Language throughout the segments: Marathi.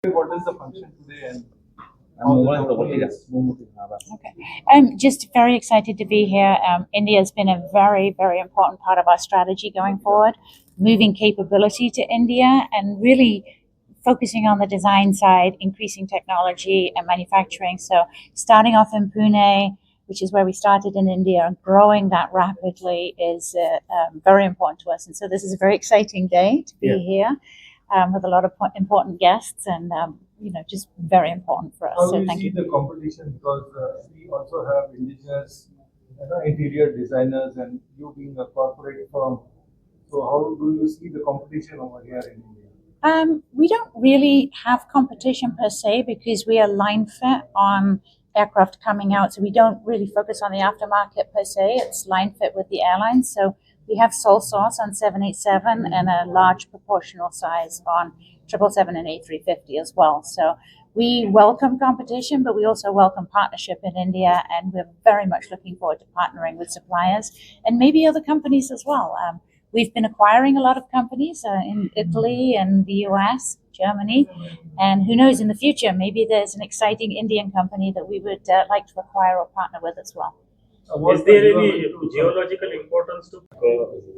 What is the function today and Okay. I'm just very excited to be here. India has been a very, very important part of our strategy going forward, moving capability to India and really focusing on the design side, increasing technology and manufacturing. So starting off in Pune, which is where we started in India, and growing that rapidly is very important to us. And so this is a very exciting day to be here with a lot of important guests and just very important for us. how So do you thank see you. the competition? Because we also have indigenous interior designers and you being a corporate firm. So how do you see the competition over here in India? We don't really have competition per se because we are line fit on aircraft coming out. So we don't really focus on the aftermarket per se. It's line fit with the airlines. So we have sole source on 787 and a large proportional size on 777 and A350 as well. So we welcome competition, but we also welcome partnership in India, and we're very much looking forward to partnering with suppliers and maybe other companies as well. We've been acquiring a lot of companies in Italy and the US, Germany, and who knows in the future, maybe there's an exciting Indian company that we would like to acquire or partner with as well. Is there any geological importance to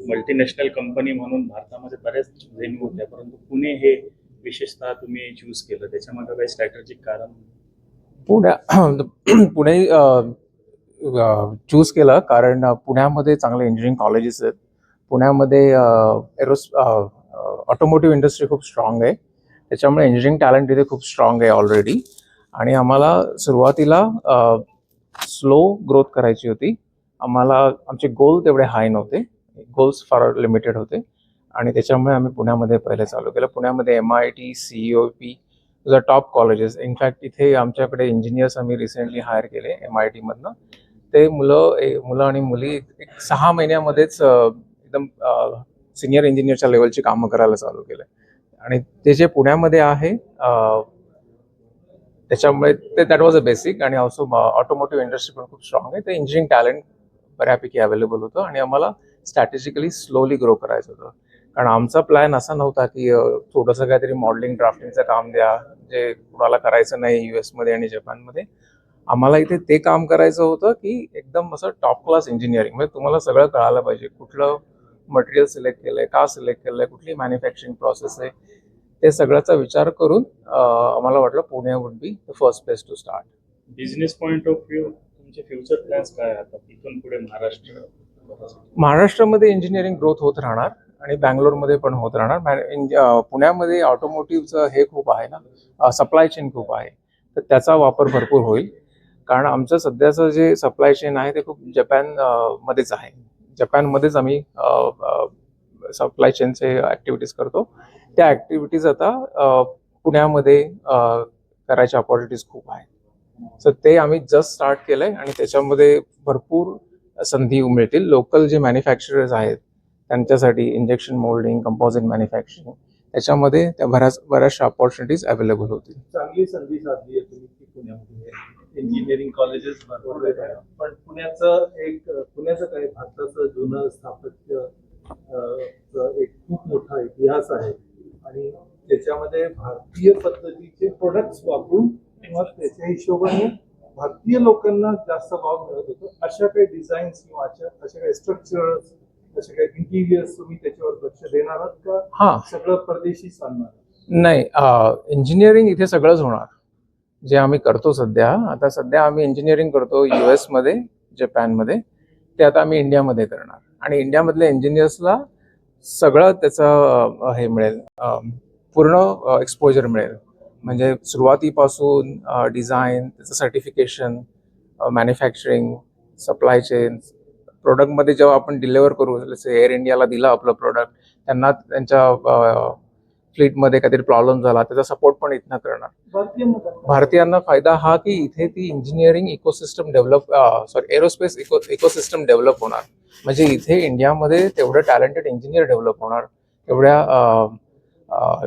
multinational company म्हणून भारतामध्ये बरेच व्हेन्यू होत्या, परंतु पुणे हे विशेषतः तुम्ही चूज केलं, त्याच्यामध्ये काही स्ट्रॅटेजिक कारण? पुणे चूज केलं कारण पुण्यामध्ये चांगले इंजिनिअरिंग कॉलेजेस आहेत. पुण्यामध्ये ऑटोमोटिव्ह इंडस्ट्री खूप स्ट्रॉंग आहे, त्याच्यामुळे इंजिनिअरिंग टॅलेंट इथे खूप स्ट्रॉंग आहे ऑलरेडी. आणि आम्हाला सुरुवातीला स्लो ग्रोथ करायची होती. आमचे गोल तेवढे हाय नव्हते, गोल्स फार लिमिटेड होते आणि त्याच्यामुळे आम्ही पुण्यामध्ये पहिले चालू केलं. पुण्यामध्ये MIT, CEOP top colleges. In fact इथे आमच्याकडे इंजिनियर्स आम्ही रिसेंटली हायर केले MIT मधनं. ते मुलं आणि मुली 6 महिन्यामध्येच एकदम सिनियर इंजिनियरच्या लेवलची कामं करायला चालू केले. आणि ते जे पुण्यामध्ये आहे त्याच्यामुळे ते दॅट वॉज अ बेसिक. आणि ऑल्सो ऑटोमोटिव्ह इंडस्ट्री पण खूप स्ट्रॉंग आहे, ते इंजिनिअरिंग टॅलेंट बऱ्यापैकी अवेलेबल होतं आणि आम्हाला स्ट्रॅटेजिकली स्लोली ग्रो करायचं होतं. कारण आमचा प्लॅन असा नव्हता की थोडंसं काहीतरी मॉडेलिंग ड्राफ्टिंगचं काम द्या जे कुणाला करायचं नाही US मध्ये आणि जपानमध्ये. आम्हाला इथे ते काम करायचं होतं की एकदम असं टॉप क्लास इंजिनिअरिंग, म्हणजे तुम्हाला सगळं कळायला पाहिजे, कुठलं मटेरियल सिलेक्ट केलंय, का सिलेक्ट केलंय, कुठली मॅन्युफॅक्चरिंग प्रोसेस आहे, ते सगळ्याचा विचार करून आम्हाला वाटलं Pune would be the first place to start. Business point of view तुमचे फ्युचर प्लॅन्स काय आहेत इथून पुढे? महाराष्ट्रामध्ये इंजिनिअरिंग ग्रोथ होत राहणार आणि बँगलोरमध्ये पण होत राहणार. पुण्यामध्ये ऑटोमोटिव्हचं हे खूप आहे ना, सप्लाय चेन खूप आहे, तर त्याचा वापर भरपूर होईल. कारण आमचं सध्याचं जे सप्लाय चेन आहे ते खूप जपानमध्येच आहे. जपानमध्येच आम्ही सप्लाय चेनचे ॲक्टिव्हिटीज करतो. त्या ॲक्टिव्हिटीज आता पुण्यामध्ये करायच्या ऑपॉर्च्युनिटीज खूप आहेत. सो ते आम्ही जस्ट स्टार्ट केलंय आणि त्याच्यामध्ये भरपूर संधी मिळतील. लोकल जे मॅन्युफॅक्चरर्स आहेत त्यांच्यासाठी इंजेक्शन मोल्डिंग, कंपोजिट मॅन्युफॅक्चरिंग, त्याच्यामध्ये त्या बऱ्याचशा ऑपॉर्च्युनिटीज अवेलेबल होतील. चांगली संधी साधली आहे तुम्ही की पुण्यामध्ये इंजिनिअरिंग कॉलेजेस भरपूर आहेत. पण पुण्याचं काय भारताचं जुनं स्थापत्य एक खूप मोठा इतिहास आहे आणि त्याच्यामध्ये भारतीय पद्धतीचे प्रोडक्ट्स वापरून किंवा त्याच्या हिशोबाने भारतीय लोकांना जास्त भाव मिळत होतो. अशा काही डिझाईन्स किंवा अशा काही स्ट्रक्चर्स, अशा काही इंटिरियर्स तुम्ही त्याच्यावर लक्ष देणार आहात का? हा, सगळं परदेशी आणणार? नाही, इंजिनिअरिंग इथे सगळंच होणार जे आम्ही करतो सध्या. आता सध्या आम्ही इंजिनिअरिंग करतो US मध्ये, जपानमध्ये, ते आता आम्ही इंडियामध्ये करणार आणि इंडियामधल्या इंजिनियर्सला सगळं त्याचं हे मिळेल, पूर्ण एक्सपोजर मिळेल. म्हणजे सुरुवातीपासून डिझाईन, त्याचं सर्टिफिकेशन, मॅन्युफॅक्चरिंग, सप्लाय चेन, प्रोडक्टमध्ये जेव्हा आपण डिलिव्हर करू, जसं एअर इंडियाला दिलं आपलं प्रोडक्ट, त्यांना त्यांच्या फ्लीटमध्ये काहीतरी प्रॉब्लेम झाला त्याचा सपोर्ट पण इथनं करणार. भारतीयांना फायदा हा की इथे ती engineering ecosystem aerospace ecosystem develop होणार. म्हणजे इथे इंडियामध्ये तेवढं टॅलेंटेड इंजिनियर डेव्हलप होणार, तेवढ्या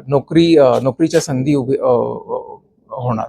नोकरीच्या संधी होणार.